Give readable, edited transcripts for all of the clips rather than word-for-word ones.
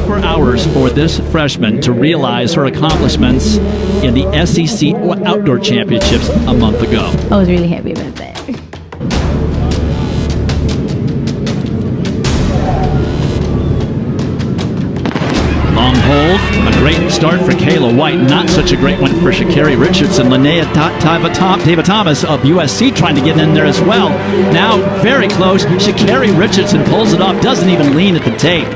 24 hours for this freshman to realize her accomplishments in the SEC Outdoor Championships a month ago. I was really happy about that. Long hold, a great start for Kayla White, not such a great one for Sha'carri Richardson. Linnea David Thomas of USC trying to get in there as well. Now very close, Sha'carri Richardson pulls it off, doesn't even lean at the tape.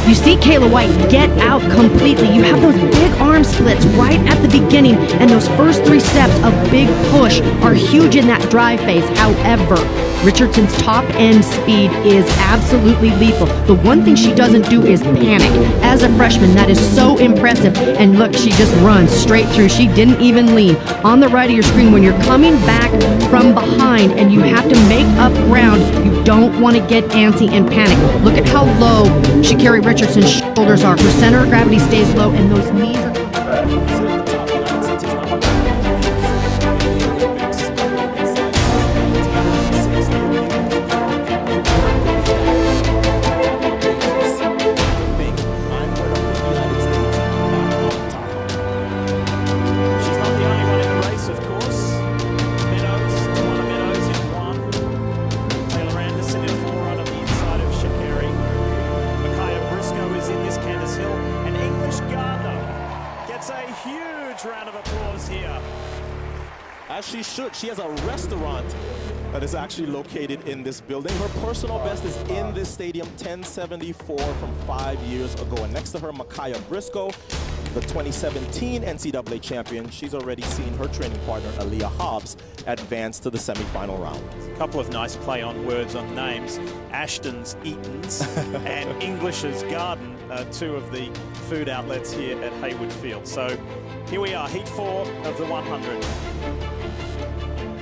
You see Kayla White get out completely. You have those big arm splits right at the beginning, and those first 3 steps of big push are huge in that drive phase. However, Richardson's top end speed is absolutely lethal. The one thing she doesn't do is panic. As a freshman, that is so impressive. And look, she just runs straight through. She didn't even lean. On the right of your screen, when you're coming back from behind and you have to make up ground, you don't want to get antsy and panic. Look at how low Sha'carri Richardson's shoulders are. Her center of gravity stays low, and those knees are... Round of applause here. As she should. She has a restaurant that is actually located in this building. Her personal best is in this stadium, 1074 from 5 years ago. And next to her, Micaiah Briscoe, the 2017 NCAA champion. She's already seen her training partner, Aaliyah Hobbs, advance to the semifinal round. A couple of nice play on words on names. Ashton's Eaton's and English's Garden, 2 of the food outlets here at Haywood Field. So here we are, heat 4 of the 100.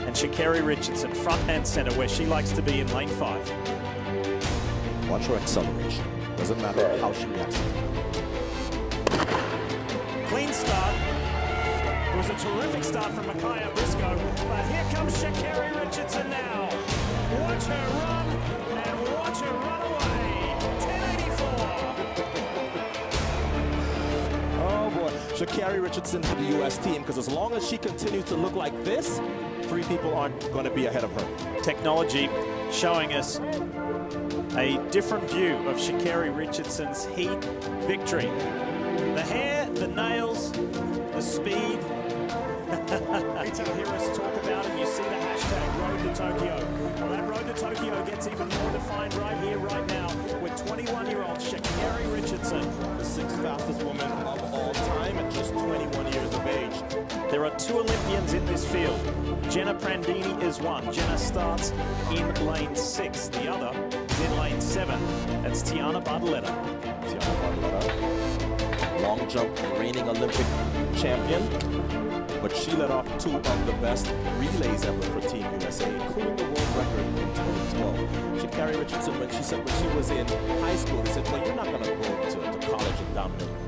And Sha'carri Richardson, front and center, where she likes to be in lane 5. Watch her acceleration. Doesn't matter how she reacts. Clean start. It was a terrific start from Micaiah Briscoe, but here comes Sha'carri Richardson now. Watch her run, and watch her run away. 1084. Oh boy, Sha'carri Richardson to the U.S. team, because as long as she continues to look like this, 3 people aren't going to be ahead of her. Technology showing us a different view of Sha'carri Richardson's heat victory. The hair, the nails, the speed. You'll hear us talk about it. You see the hashtag Road to Tokyo. Well, that Road to Tokyo gets even more defined right here, right now, with 21-year-old Sha'carri Richardson. The 6th fastest woman of all time at just 21 years of age. There are 2 Olympians in this field. Jenna Prandini is one. Jenna starts in lane 6. The other is in lane 7. That's Tiana Bartoletta. Long jump reigning Olympic champion, but she led off 2 of the best relays ever for Team USA, including the world record in 2012. Sha'carri Richardson, when she was in high school, they said, well, you're not going to go to college and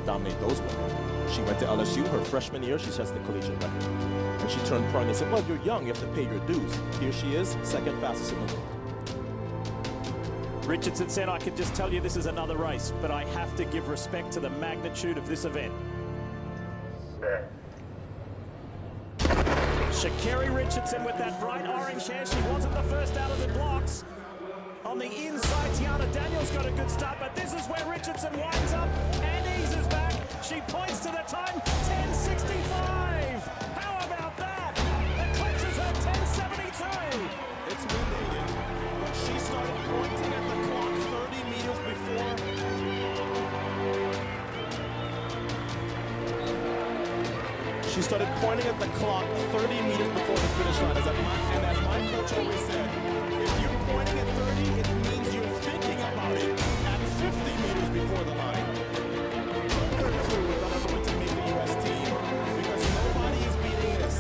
dominate those women. She went to LSU her freshman year, she sets the collegiate record. And she turned pro and they said, well, you're young, you have to pay your dues. Here she is, 2nd fastest in the world. Richardson said, I could just tell you this is another race, but I have to give respect to the magnitude of this event. Sha'carri Richardson with that bright orange hair. She wasn't the first out of the blocks. On the inside, Tiana Daniels got a good start, but this is where Richardson winds up and eases back. She points to the time, 10:65. How about that? Eclipses her 10:72. It's mandated. When she started pointing at the clock 30 meters before, she started pointing at the clock 30 meters before the finish line. And as my coach always said, if you're pointing at 30, it means you're thinking about it at 50 meters before the line. Her 2 is not going to make the U.S. team because nobody is beating this.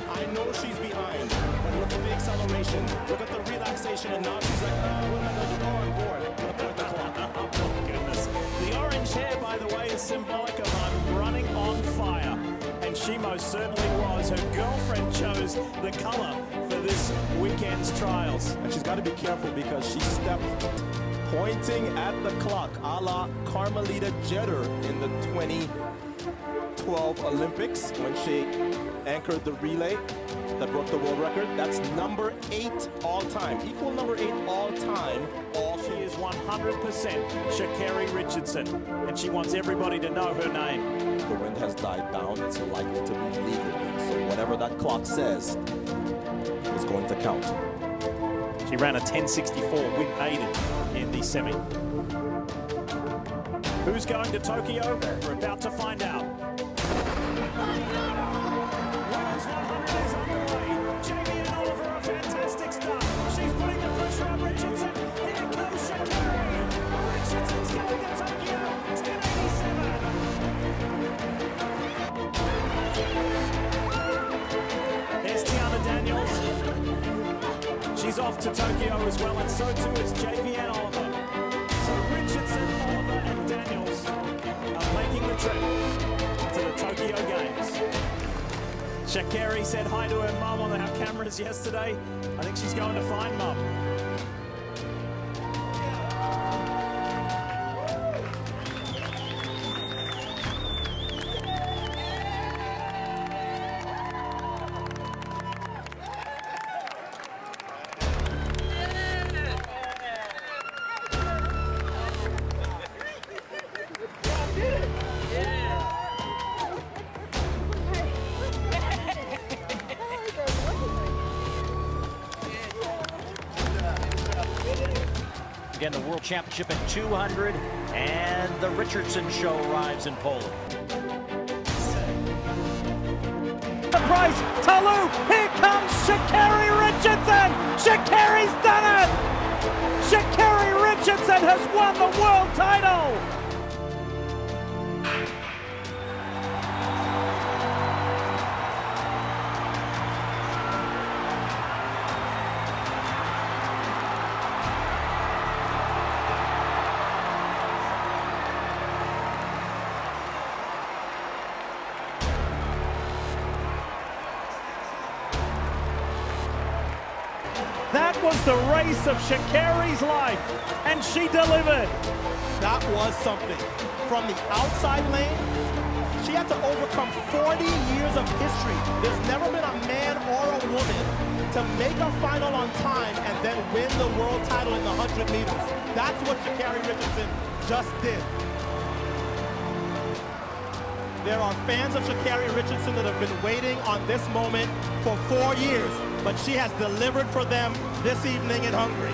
I know she's behind, but look at the acceleration, look at the relaxation, and now she's like, what am I going to go on board? Look at the clock. Oh, goodness. The orange hair, by the way, is symbolic of I'm running on fire. And she most certainly was. Her girlfriend chose the color for this weekend's trials. And she's got to be careful because she stepped pointing at the clock, a la Carmelita Jeter in the 2012 Olympics when she anchored the relay that broke the world record. That's number 8 all-time, equal number 8 all-time. She is 100% Sha'carri Richardson, and she wants everybody to know her name. The wind has died down. It's likely to be legal. So whatever that clock says is going to count. She ran a 10.64, win aided in the semi. Who's going to Tokyo? We're about to find out. Women's 100 is underway. Jamie and Oliver, a fantastic start. She's putting the pressure on Richardson. Here comes Sha'carri. Richardson's going to Tokyo. 10.87. There's Tiana Daniels. She's off to Tokyo as well, and so too is JV and Oliver. So Richardson, Oliver, and Daniels are making the trip to the Tokyo Games. Sha'carri said hi to her mum on our cameras yesterday. I think she's going to find mum. Again, the World Championship at 200, and the Richardson show arrives in Poland. The price, Talou, here comes Sha'carri Richardson! Sha'carri's done it! Sha'carri Richardson has won the world title! That was the race of Sha'carri's life, and she delivered. That was something. From the outside lane, she had to overcome 40 years of history. There's never been a man or a woman to make a final on time and then win the world title in the 100 meters. That's what Sha'carri Richardson just did. There are fans of Sha'carri Richardson that have been waiting on this moment for 4 years, but she has delivered for them this evening in Hungary.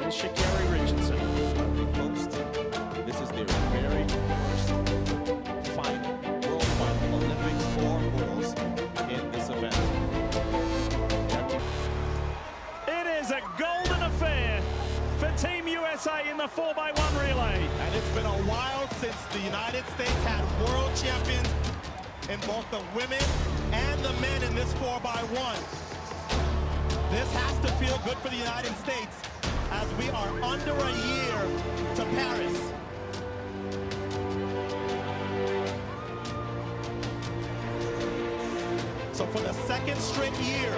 Sha'carri Richardson. This is their very first final, World Final, Olympics or Worlds in this event. It is a golden affair for Team USA in the 4x1 relay. And it's been a while since the United States had world champions in both the women and the men in this 4x1. This has to feel good for the United States as we are under a year to Paris. So for the second straight year,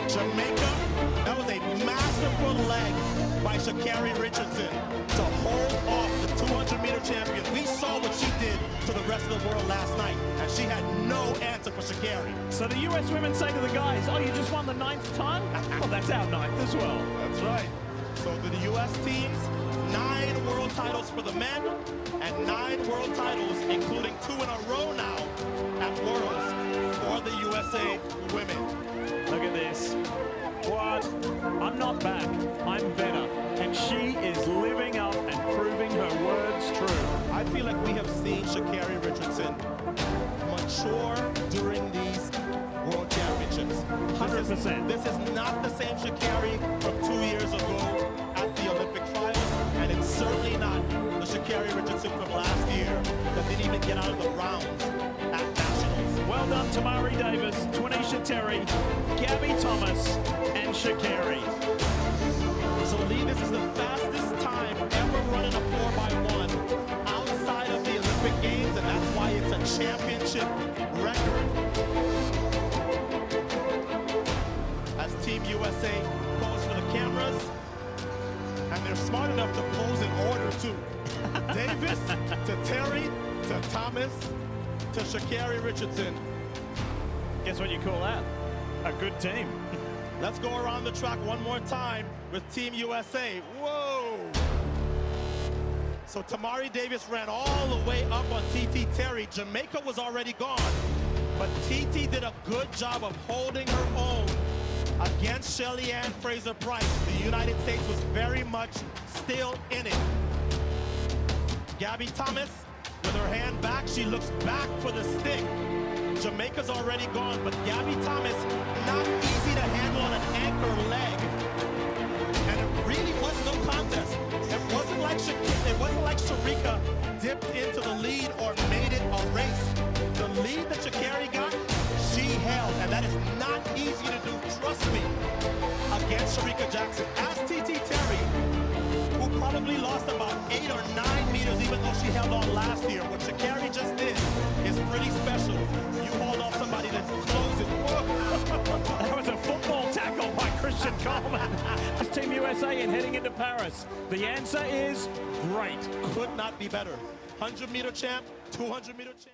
Jamaica, that was a masterful leg by Sha'carri Richardson to hold off the 200-meter champion. We saw what she did to the rest of the world last night, and she had no answer for Sha'carri. So the US women say to the guys, oh, you just won the 9th time? Well, that's our 9th as well. That's right. So the US teams, 9 world titles for the men, and 9 world titles, including 2 in a row now at Worlds for the USA women. Look at this. What? I'm not back. I'm better. And she is living up and proving her words true. I feel like we have seen Sha'carri Richardson mature during these World Championships. 100%. This is not the same Sha'carri from 2 years ago at the Olympic trials, and it's certainly not the Sha'carri Richardson from last year that didn't even get out of the rounds at Nationals. Well done, Tamari Davis, Twanisha Terry, Gabby Thomas, and Sha'carri. So Lee, this is the fastest time ever running a 4x1 outside of the Olympic Games, and that's why it's a championship record. As Team USA pose for the cameras, and they're smart enough to pose in order too. Davis to Terry to Thomas to Sha'carri Richardson. Guess what you call that? A good team. Let's go around the track one more time with Team USA. Whoa! So Tamari Davis ran all the way up on TT Terry. Jamaica was already gone, but TT did a good job of holding her own against Shelly-Ann Fraser-Pryce. The United States was very much still in it. Gabby Thomas, with her hand back, she looks back for the stick. Jamaica's already gone, but Gabby Thomas, not easy to handle on an anchor leg. And it really was no contest. It wasn't like Sharika dipped into the lead or made it a race. The lead that Sha'carri got, she held, and that is not easy to do, trust me, against Sharika Jackson. As TT Terry, who probably lost about 8 or 9 meters even though she held on last year. What Sha'carri just did is pretty special. You hauled off somebody that closes. That was a football tackle by Christian Coleman. That's Team USA and heading into Paris. The answer is great. Could not be better. 100-meter champ, 200-meter champ.